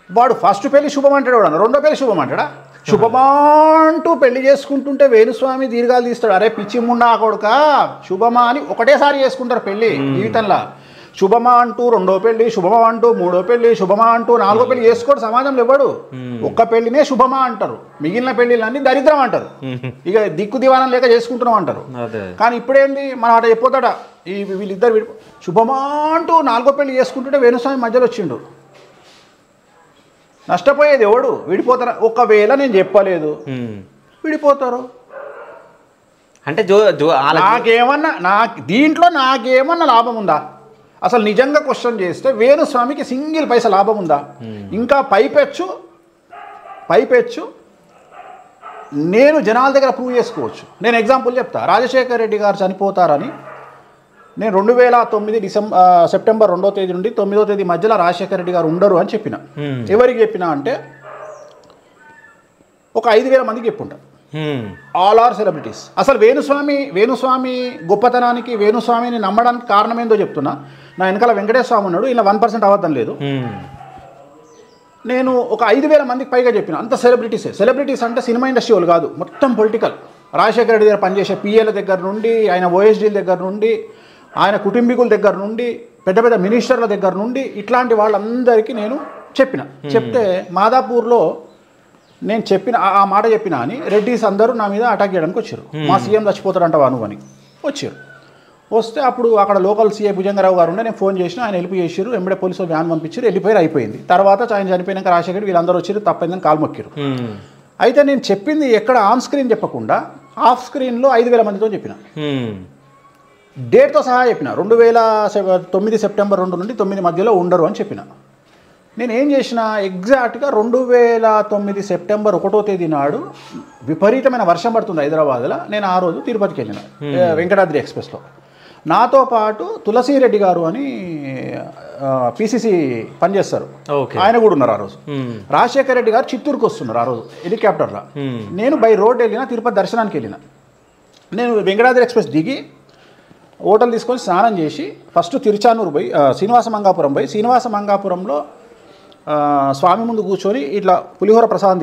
వాడు ఫస్ట్ పెళ్లి శుభం అంటాడు, వాడు రెండో పెళ్లి శుభం అంటాడా? శుభమాంటూ పెళ్లి చేసుకుంటుంటే వేణుస్వామి దీర్ఘాలు తీస్తాడు. అరే పిచ్చి ముండా కొడుక, శుభమా అని ఒకటేసారి చేసుకుంటారు పెళ్లి జీవితంలో. శుభమా అంటూ రెండో పెళ్లి, శుభమా అంటూ మూడో పెళ్లి, శుభమా అంటూ నాలుగో పెళ్లి చేసుకోడు సమాజంలో ఇవ్వడు. ఒక్క పెళ్లినే శుభమా అంటారు, మిగిలిన పెళ్లిలన్నీ దరిద్రం అంటారు. ఇక దిక్కు దివానం లేక చేసుకుంటున్నాం అంటారు. కానీ ఇప్పుడేంది మనం అట చెప్పొద్దట, ఈ వీళ్ళిద్దరు శుభమా అంటూ నాలుగో పెళ్లి చేసుకుంటుంటే వేణుస్వామి మధ్యలో వచ్చిండు. నష్టపోయేది ఎవడు? విడిపోతారా? ఒకవేళ నేను చెప్పలేదు విడిపోతారు. అంటే దీంట్లో నాకేమన్నా లాభం ఉందా? అసలు నిజంగా క్వశ్చన్ చేస్తే వేణుస్వామికి సింగిల్ పైసా లాభం ఉందా? ఇంకా పైపెచ్చు నేను జనాల దగ్గర ప్రూవ్ చేసుకోవచ్చు. నేను ఎగ్జాంపుల్ చెప్తా. రాజశేఖర్ రెడ్డి గారు చనిపోతారని నేను 2009 సెప్టెంబర్ 2వ తేదీ నుండి 9వ తేదీ మధ్యలో రాజశేఖర్ రెడ్డి గారు ఉండరు అని చెప్పిన. ఎవరికి చెప్పినా అంటే ఒక 5,000 మందికి చెప్పుంటా. All are celebrities. అసలు వేణుస్వామి గొప్పతనానికి, వేణుస్వామిని నమ్మడానికి కారణం ఏందో చెప్తున్నా. నా వెనకాల వెంకటేశ్వర స్వామి ఉన్నాడు, ఇలా 1% అబద్ధం లేదు. నేను ఒక 5,000 మందికి పైగా చెప్పిన. అంత సెలబ్రిటీస్ అంటే సినిమా ఇండస్ట్రీ వాళ్ళు కాదు, మొత్తం పొలిటికల్. రాజశేఖర రెడ్డి దగ్గర పనిచేసే పిఏల దగ్గర నుండి, ఆయన ఓఎస్డీల దగ్గర నుండి, ఆయన కుటుంబీకుల దగ్గర నుండి, పెద్ద పెద్ద మినిస్టర్ల దగ్గర నుండి, ఇట్లాంటి వాళ్ళందరికీ నేను చెప్తే మాదాపూర్లో నేను ఆ మాట చెప్పినా అని రెడ్డిస్ అందరూ నా మీద అటాక్ చేయడానికి వచ్చారు. మా సీఎం చచ్చిపోతాడంటావా నువ్వు అని వచ్చారు. వస్తే అప్పుడు అక్కడ లోకల్ సీఏ భుజంగరావు గారు ఉండే, నేను ఫోన్ చేసిన, ఆయన హెల్ప్ చేసారు. ఎంబడే పోలీసులు వ్యాన్ పంపించారు, వెళ్ళిపోయారు, అయిపోయింది. తర్వాత ఆయన చనిపోయినాక రాజశేఖర్ వీళ్ళందరూ వచ్చారు, తప్పైందని కాలు మొక్కారు. అయితే నేను చెప్పింది ఎక్కడ ఆన్ స్క్రీన్ చెప్పకుండా ఆఫ్ స్క్రీన్లో 5,000 మందితో చెప్పిన, డేట్తో సహా చెప్పిన. 2009 సెప్టెంబర్ 2 నుండి 9 మధ్యలో ఉండరు అని చెప్పిన. నేను ఏం చేసిన, ఎగ్జాక్ట్గా 2009 సెప్టెంబర్ 1వ తేదీ నాడు విపరీతమైన వర్షం పడుతుంది హైదరాబాద్లో. నేను ఆ రోజు తిరుపతికి వెళ్ళిన వెంకటాద్రి ఎక్స్ప్రెస్లో. నాతో పాటు తులసిరెడ్డి గారు అని పిసిసి పనిచేస్తారు, ఆయన కూడా ఉన్నారు ఆ రోజు. రాజశేఖర రెడ్డి గారు చిత్తూరుకు వస్తున్నారు ఆ రోజు హెలికాప్టర్లో. నేను బై రోడ్ వెళ్ళిన, తిరుపతి దర్శనానికి వెళ్ళిన. నేను వెంకటాద్రి ఎక్స్ప్రెస్ దిగి హోటల్ తీసుకొని స్నానం చేసి ఫస్ట్ తిరుచానూరు పోయి శ్రీనివాస మంగాపురంలో స్వామి ముందు కూర్చొని ఇట్లా పులిహోర ప్రసాదం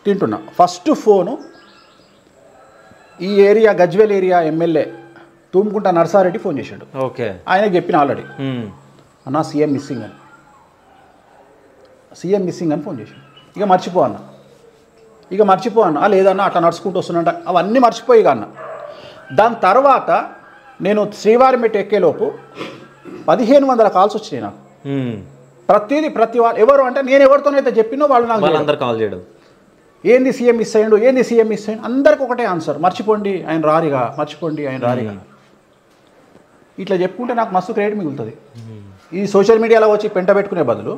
తింటున్నా. ఫస్ట్ ఫోను ఈ area Gajwel area MLA Thumukunta Narsa Reddy phone చేశాడు. ఓకే, ఆయనకు చెప్పిన ఆల్రెడీ, అన్నా సీఎం మిస్సింగ్ అని ఫోన్ చేశాడు. ఇక మర్చిపో అన్న. లేదన్నా అట్లా నడుచుకుంటూ వస్తున్నట్ట, అవన్నీ మర్చిపోయి అన్న. దాని తర్వాత నేను శ్రీవారిమెట్టు ఎక్కేలోపు 1,500 కాల్స్ వచ్చినాయి నాకు. ప్రతి వాళ్ళు ఎవరు అంటే నేను ఎవరితోనైతే చెప్పినో వాళ్ళు నాకు కాల్ చేయడం, ఏంది సీఎం మిస్ అయ్యాడు, అందరికి ఒకటే ఆన్సర్, మర్చిపోండి ఆయన రారిగా. ఇట్లా చెప్పుకుంటే నాకు మస్తు క్రెడిట్ మిగులుతుంది. ఈ సోషల్ మీడియాలో వచ్చి పెంట పెట్టుకునే బదులు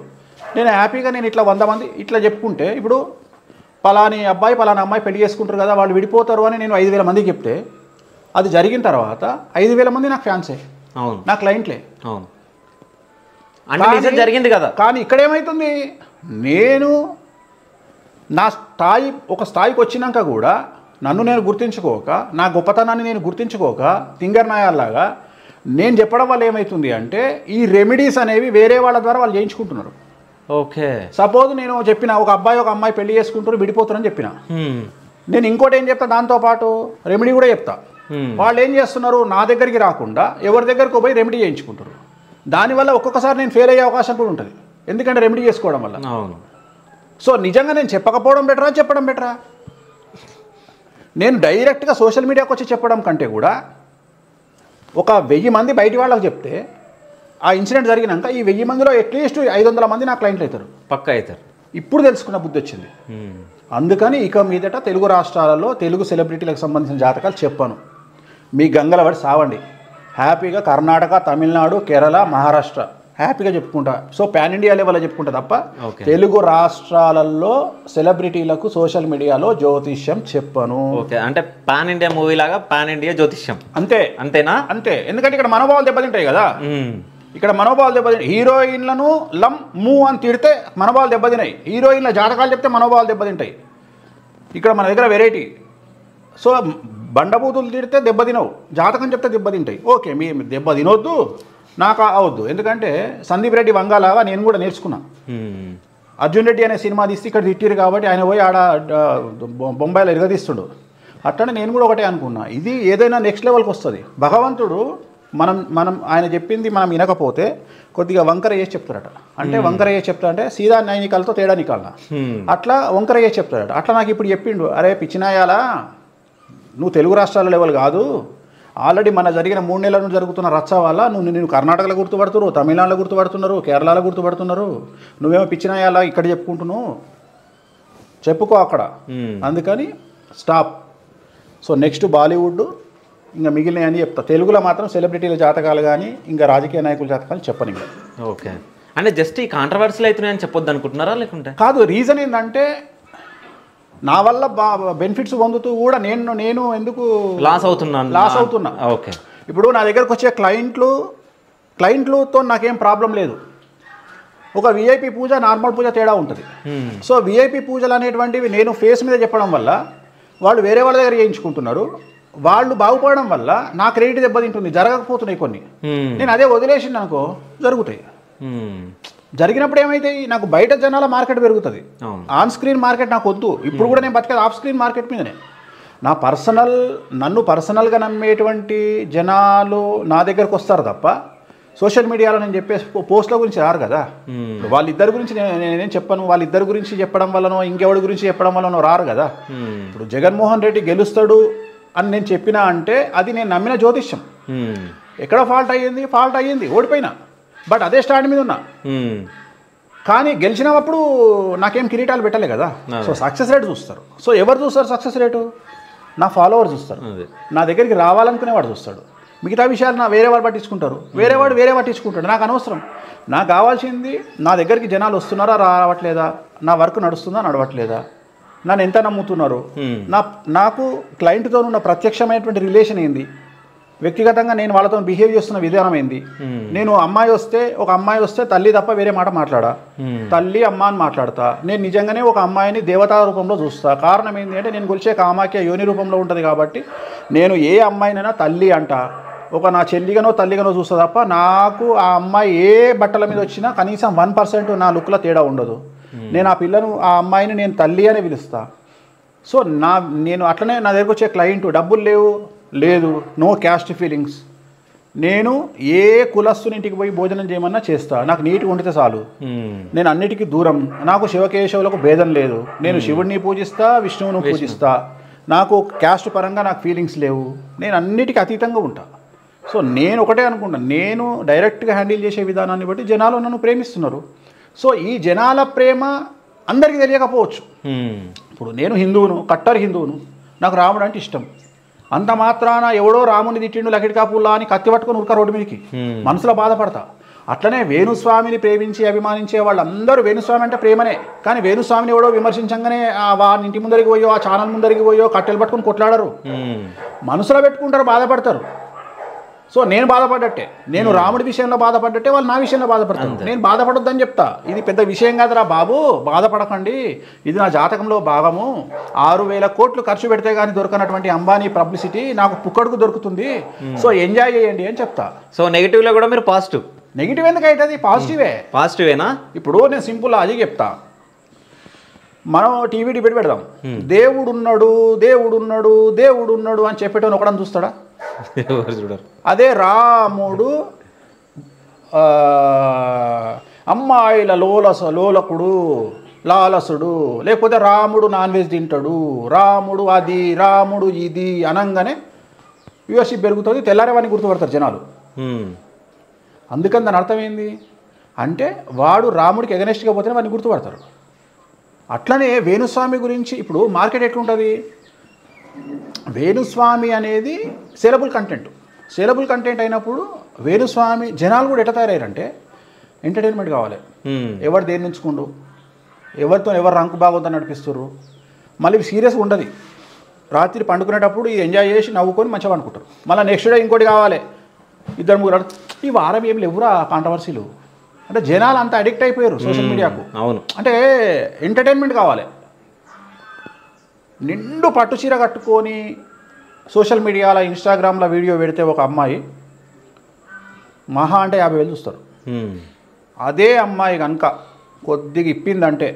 నేను హ్యాపీగా ఇట్లా 100 మంది ఇట్లా చెప్పుకుంటే, ఇప్పుడు పలాని అమ్మాయి పెళ్లి చేసుకుంటారు కదా, వాళ్ళు విడిపోతారు అని నేను 5,000 మందికి చెప్తే, అది జరిగిన తర్వాత 5,000 మంది నాకు ఫ్యాన్సే, అవును, నా క్లయింట్లే. అవును, అంటే జరిగింది కదా. కానీ ఇక్కడ ఏమవుతుంది, నేను నా ఒక స్థాయికి వచ్చినాక కూడా నన్ను నేను గుర్తించుకోక, నా గొప్పతనాన్ని నేను గుర్తించుకోక, తింగర్నాయాల్లాగా నేను చెప్పడం వల్ల ఏమవుతుంది అంటే, ఈ రెమెడీస్ అనేవి వేరే వాళ్ళ ద్వారా వాళ్ళు చేయించుకుంటున్నారు. ఓకే, సపోజ్ నేను చెప్పిన ఒక అమ్మాయి పెళ్లి చేసుకుంటారు, విడిపోతారని చెప్పిన, నేను ఇంకోటి ఏం చెప్తా, దాంతోపాటు రెమెడీ కూడా చెప్తా. వాళ్ళు ఏం చేస్తున్నారు, నా దగ్గరికి రాకుండా ఎవరి దగ్గరకు పోయి రెమెడీ చేయించుకుంటారు. దానివల్ల ఒక్కొక్కసారి నేను ఫెయిల్ అయ్యే అవకాశం కూడా ఉంటుంది, ఎందుకంటే రెమెడీ చేసుకోవడం వల్ల. అవును. సో నిజంగా నేను చెప్పకపోవడం బెటరా, చెప్పడం బెటరా? నేను డైరెక్ట్గా సోషల్ మీడియాకి వచ్చి చెప్పడం కంటే కూడా ఒక 1000 మంది బయటి వాళ్ళకి చెప్తే, ఆ ఇన్సిడెంట్ జరిగినాక ఈ 1000 మందిలో అట్లీస్ట్ 500 మంది నా క్లయింట్లు అవుతారు, పక్కా అవుతారు. ఇప్పుడు తెలుసుకున్న బుద్ధి వచ్చింది. అందుకని ఇక మీదట తెలుగు రాష్ట్రాలలో తెలుగు సెలబ్రిటీలకు సంబంధించిన జాతకాలు చెప్పాను. మీ గంగల పడి సావండి, హ్యాపీగా కర్ణాటక, తమిళనాడు, కేరళ, మహారాష్ట్ర హ్యాపీగా చెప్పుకుంటా. సో పాన్ ఇండియా లెవెల్లో చెప్పుకుంటా తప్ప తెలుగు రాష్ట్రాలలో సెలబ్రిటీలకు సోషల్ మీడియాలో జ్యోతిష్యం చెప్పను. ఓకే, అంటే పాన్ ఇండియా మూవీ లాగా పాన్ ఇండియా జ్యోతిష్యం అంతేనా? అంతే. ఎందుకంటే ఇక్కడ మనోభావాలు దెబ్బతింటాయి కదా, హీరోయిన్లను మూ అని తిడితే మనోభావాలు దెబ్బతినాయి, హీరోయిన్ల జాతకాలు చెప్తే మనోభావాలు దెబ్బతింటాయి. ఇక్కడ మన దగ్గర వెరైటీ. సో బండబూతులు తిడితే దెబ్బతినవు, జాతకం చెప్తే దెబ్బతింటాయి. ఓకే, మీ దెబ్బ తినొద్దు, నాకు అవద్దు. ఎందుకంటే సందీప్ రెడ్డి వంగాలాగా నేను కూడా నేర్చుకున్నా. అర్జున్ రెడ్డి అనే సినిమా తీస్తే ఇక్కడ తిట్టిరు కాబట్టి ఆయన పోయి ఆడ బొంబాయిలో ఎరగదీస్తుండు. అట్లనే నేను కూడా ఒకటే అనుకున్నా, ఇది ఏదైనా నెక్స్ట్ లెవెల్కి వస్తుంది. భగవంతుడు మనం ఆయన చెప్పింది మనం వినకపోతే కొద్దిగా వంకర చేసి చెప్తారట. అంటే వంకర చేసి చెప్తా అంటే సీదా నైనికాలతో తేడా నికాలనా అట్లా వంకర చేసి చెప్తారట. అట్లా నాకు ఇప్పుడు చెప్పిండు, అరే పిచ్చినాయాలా నువ్వు తెలుగు రాష్ట్రాల లెవెల్ కాదు, ఆల్రెడీ మన జరిగిన 3 నెలల నుంచి జరుగుతున్న రచ్చ వల్ల నేను కర్ణాటకలో గుర్తుపడుతున్నారు, తమిళనాడులో గుర్తుపడుతున్నారు, కేరళలో గుర్తుపడుతున్నారు, నువ్వేమో పిచ్చినాయాలా ఇక్కడ చెప్పుకుంటున్నావు, చెప్పుకో అక్కడ. అందుకని స్టాప్. సో నెక్స్ట్ బాలీవుడ్ ఇంకా మిగిలినవి అని చెప్తా. తెలుగులో మాత్రం సెలబ్రిటీల జాతకాలు కానీ ఇంకా రాజకీయ నాయకుల జాతకాలు చెప్పను ఇంకా. ఓకే, అంటే జస్ట్ ఈ కాంట్రవర్సీలు అవుతున్నాయని చెప్పొద్దు అనుకుంటున్నారా లేకుంటే? కాదు, రీజన్ ఏంటంటే నా వల్ల బెనిఫిట్స్ పొందుతూ కూడా నేను ఎందుకు లాస్ అవుతున్నా. ఓకే, ఇప్పుడు నా దగ్గరకు వచ్చే క్లయింట్లతో నాకేం ప్రాబ్లం లేదు. ఒక విఐపి పూజ నార్మల్ పూజ తేడా ఉంటుంది. సో విఐపి పూజలు అనేటువంటివి నేను ఫేస్ మీద చెప్పడం వల్ల వాళ్ళు వేరే వాళ్ళ దగ్గర చేయించుకుంటున్నారు. వాళ్ళు బాగుపడడం వల్ల నా క్రెడిట్ దెబ్బతింటుంది, జరగకపోతున్నాయి కొన్ని. నేను అదే వదిలేసింది అనుకో జరుగుతాయి. జరిగినప్పుడు ఏమైతాయి, నాకు బయట జనాల మార్కెట్ పెరుగుతుంది, ఆన్ స్క్రీన్ మార్కెట్ నాకు వద్దు. ఇప్పుడు కూడా నేను బతికేది ఆఫ్ స్క్రీన్ మార్కెట్ మీదనే. నన్ను పర్సనల్గా నమ్మేటువంటి జనాలు నా దగ్గరకు వస్తారు తప్ప సోషల్ మీడియాలో నేను చెప్పే పోస్టుల గురించి రారు కదా. వాళ్ళిద్దరి గురించి నేనేం చెప్పను, వాళ్ళిద్దరి గురించి చెప్పడం వల్లనో ఇంకెవడి గురించి చెప్పడం వల్లనో రారు కదా. ఇప్పుడు జగన్మోహన్ రెడ్డి గెలుస్తాడు అని నేను చెప్పినా అంటే అది నేను నమ్మిన జ్యోతిష్యం. ఎక్కడ ఫాల్ట్ అయ్యింది, ఓడిపోయినా, బట్ అదే స్టాండ్ మీద ఉన్నా. కానీ గెలిచినప్పుడు నాకేం కిరీటాలు పెట్టలే కదా. సో సక్సెస్ రేట్ చూస్తారు. సో ఎవరు చూస్తారు సక్సెస్ రేటు? నా ఫాలోవర్స్ చూస్తారు, నా దగ్గరికి రావాలనుకునేవాడు చూస్తాడు. మిగతా విషయాలు వేరే వాడు పట్టించుకుంటారు, వేరే పట్టించుకుంటాడు. నాకు అనవసరం. నాకు కావాల్సింది నా దగ్గరికి జనాలు వస్తున్నారా రావట్లేదా, నా వర్క్ నడుస్తుందా నడవట్లేదా, నన్ను ఎంత నమ్ముతున్నారు, నాకు క్లయింట్తో ఉన్న ప్రత్యక్షమైనటువంటి రిలేషన్ ఏంది, వ్యక్తిగతంగా నేను వాళ్ళతో బిహేవ్ చేస్తున్న విధానం ఏంది. నేను ఒక అమ్మాయి వస్తే తల్లి తప్ప వేరే మాట మాట్లాడా, తల్లి అమ్మ అని మాట్లాడతా. నేను నిజంగానే ఒక అమ్మాయిని దేవతా రూపంలో చూస్తా. కారణం ఏంటి అంటే నేను కొలిచే కామాఖ్య యోని రూపంలో ఉంటుంది కాబట్టి నేను ఏ అమ్మాయినైనా తల్లి అంట, ఒక నా చెల్లిగానో తల్లిగానో చూస్తా తప్ప నాకు ఆ అమ్మాయి ఏ బట్టల మీద వచ్చినా కనీసం 1% నా లుక్లో తేడా ఉండదు. నేను ఆ అమ్మాయిని నేను తల్లి అని పిలుస్తా. సో నేను అట్లనే నా దగ్గరకు వచ్చే క్లయింట్ డబ్బులు లేదు, నో క్యాస్ట్ ఫీలింగ్స్, నేను ఏ కులస్తునింటికి పోయి భోజనం చేయమన్నా చేస్తా, నాకు నీట్గా ఉండితే చాలు, నేను అన్నిటికీ దూరం, నాకు శివకేశవులకు భేదం లేదు, నేను శివుడిని పూజిస్తా, విష్ణువుని పూజిస్తా, నాకు క్యాస్ట్ పరంగా నాకు ఫీలింగ్స్ లేవు, నేను అన్నిటికీ అతీతంగా ఉంటా. సో నేను ఒకటే అనుకుంటా, నేను డైరెక్ట్గా హ్యాండిల్ చేసే విధానాన్ని బట్టి జనాలు నన్ను ప్రేమిస్తున్నారు. సో ఈ జనాల ప్రేమ అందరికీ తెలియకపోవచ్చు. ఇప్పుడు నేను కట్టర్ హిందువును, నాకు రాముడు అంటే ఇష్టం. అంత మాత్రాన ఎవడో రాముని తిట్టిండు లకిడికాపుల్లా అని కత్తి పట్టుకొని ఉరక రోడ్డు మీదకి మనసులో బాధపడతా. అట్లనే వేణుస్వామిని ప్రేమించి అభిమానించే వాళ్ళందరూ వేణుస్వామి అంటే ప్రేమనే. కానీ వేణుస్వామిని ఎవడో విమర్శించగానే వాని ఇంటి ముందరికి పోయో ఆ ఛానల్ ముందరికి పోయో కట్టెలు పట్టుకొని కొట్లాడరు, మనసులో పెట్టుకుంటారు, బాధపడతారు. సో నేను బాధపడ్డట్టే, నేను రాముడి విషయంలో బాధపడ్డట్టే వాళ్ళు నా విషయంలో బాధపడతారు. నేను బాధపడొద్దని చెప్తా, ఇది పెద్ద విషయం కాదురా బాబు, బాధపడకండి, ఇది నా జాతకంలో భాగము. 6,000 కోట్లు ఖర్చు పెడితే కానీ దొరకనటువంటి అంబానీ పబ్లిసిటీ నాకు పుక్కడుకు దొరుకుతుంది. సో ఎంజాయ్ చేయండి అని చెప్తా. సో నెగిటివ్లో కూడా మీరు పాజిటివ్? నెగిటివ్ ఎందుకు అవుతుంది, పాజిటివేనా? ఇప్పుడు నేను సింపుల్ అది చెప్తా. మనం టీవీ డిబేట్ పెడదాం, దేవుడు ఉన్నాడు అని చెప్పేటోని ఒకడని చూస్తాడా? చూడరు. అదే రాముడు అమ్మాయిల లోలకుడు లాలసుడు, లేకపోతే రాముడు నాన్ వెజ్ తింటాడు, రాముడు అది రాముడు ఇది అనంగానే వ్యూవర్షిప్ పెరుగుతుంది, తెల్లారేవాడిని గుర్తుపడతారు జనాలు. అందుకని దాని అర్థం ఏంది అంటే వాడు రాముడికి ఎగనెస్ట్గా పోతేనే వాడిని గుర్తుపడతారు. అట్లనే వేణుస్వామి గురించి ఇప్పుడు మార్కెట్ ఎట్లుంటుంది, వేణుస్వామి అనేది సేలబుల్ కంటెంట్ అయినప్పుడు వేణుస్వామి జనాలు కూడా ఎట్లా తయారయ్యారంటే ఎంటర్టైన్మెంట్ కావాలి, ఎవరు దేని నుంచుకుండు, ఎవరితో ఎవరు రంకు బాగోద్దని నడిపిస్తారు, మళ్ళీ సీరియస్గా ఉండదు. రాత్రి పండుకునేటప్పుడు ఎంజాయ్ చేసి నవ్వుకొని మంచిగా అనుకుంటారు. మళ్ళీ నెక్స్ట్ డే ఇంకోటి కావాలి, 2-3 ఈ వారం ఏం లేవురా కాంట్రవర్సీలు అంటే జనాలు అంతా అడిక్ట్ అయిపోయారు సోషల్ మీడియాకు. అవును, అంటే ఎంటర్టైన్మెంట్ కావాలి. నిండు పట్టు చీర కట్టుకొని సోషల్ మీడియాలో ఇన్స్టాగ్రామ్లో వీడియో పెడితే ఒక అమ్మాయి మహా అంటే 50,000 చూస్తారు. అదే అమ్మాయి కనుక కొద్దిగా ఇప్పిందంటే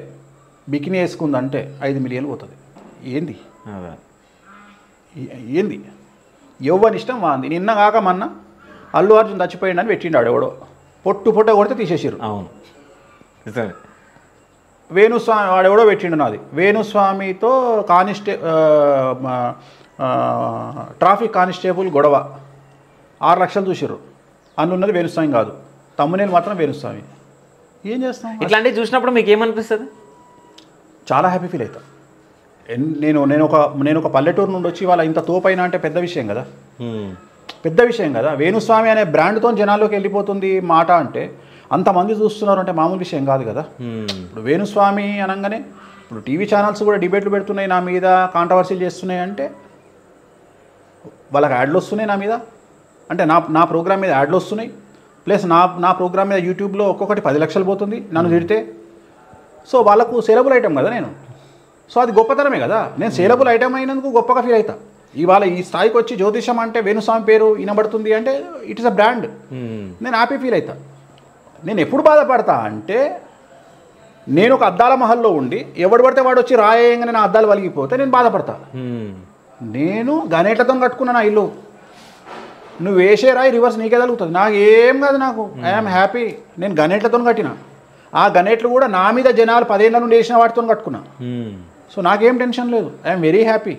బికినీ వేసుకుందంటే 5 మిలియన్లు పోతుంది. ఏంది అదే ఏంది ఎవ్వని ఇష్టం వాంది. నిన్న కాక మొన్న అల్లు అర్జున్ చచ్చిపోయిండని పెట్టిండాడు ఎవడో, పొట్టు కొడితే తీసేసారు. అవును నిజమే. వేణుస్వామి వాడెవడో పెట్టిండు నాది, వేణుస్వామితో ట్రాఫిక్ కానిస్టేబుల్ గొడవ 6 లక్షలు చూసారు. అందున్నది వేణుస్వామి కాదు, తమ్మునేలు మాత్రం వేణుస్వామి. ఏం చేస్తాం? ఇట్లాంటివి చూసినప్పుడు మీకు ఏమనిపిస్తుంది? చాలా హ్యాపీ ఫీల్ అవుతా. నేను ఒక పల్లెటూరు నుండి వచ్చి వాళ్ళ ఇంత తోపైనా అంటే పెద్ద విషయం కదా, పెద్ద విషయం కదా. వేణుస్వామి అనే బ్రాండ్తో జనాల్లోకి వెళ్ళిపోతుంది మాట అంటే, అంతమంది చూస్తున్నారు అంటే మామూలు విషయం కాదు కదా. ఇప్పుడు వేణుస్వామి అనగానే ఇప్పుడు టీవీ ఛానల్స్ కూడా డిబేట్లు పెడుతున్నాయి నా మీద, కాంట్రవర్సీలు చేస్తున్నాయి అంటే వాళ్ళకి యాడ్లు వస్తున్నాయి నా మీద, అంటే నా ప్రోగ్రామ్ మీద యాడ్లు వస్తున్నాయి. ప్లస్ నా ప్రోగ్రామ్ మీద యూట్యూబ్లో ఒక్కొక్కటి 10 లక్షలు పోతుంది నన్ను తిడితే. సో వాళ్ళకు సేలబుల్ ఐటమ్ కదా నేను. సో అది గొప్పతనమే కదా. నేను సేలబుల్ ఐటమ్ అయినందుకు గొప్పగా ఫీల్ అవుతా. ఇవాళ ఈ స్థాయికి వచ్చి జ్యోతిషం అంటే వేణుస్వామి పేరు వినబడుతుంది అంటే ఇట్ ఇస్ అ బ్రాండ్. నేను హ్యాపీ ఫీల్ అవుతా. నేను ఎప్పుడు బాధపడతా అంటే, నేను ఒక అద్దాల మహల్లో ఉండి ఎవడు పడితే వాడు వచ్చి రాయంగానే నా అద్దాలు వలిగిపోతే నేను బాధపడతా. నేను గనేట్లతో కట్టుకున్నా నా ఇల్లు, నువ్వు వేసే రాయి రివర్స్ నీకే తగులుతుంది, నాకు ఏం కాదు. నాకు ఐఎమ్ హ్యాపీ. నేను గనేట్లతో కట్టిన, ఆ గనేట్లు కూడా నా మీద జనాలు 10 ఏళ్ళ నుండి వేసిన వాటితో కట్టుకున్నా. సో నాకేం టెన్షన్ లేదు, ఐఎమ్ వెరీ హ్యాపీ.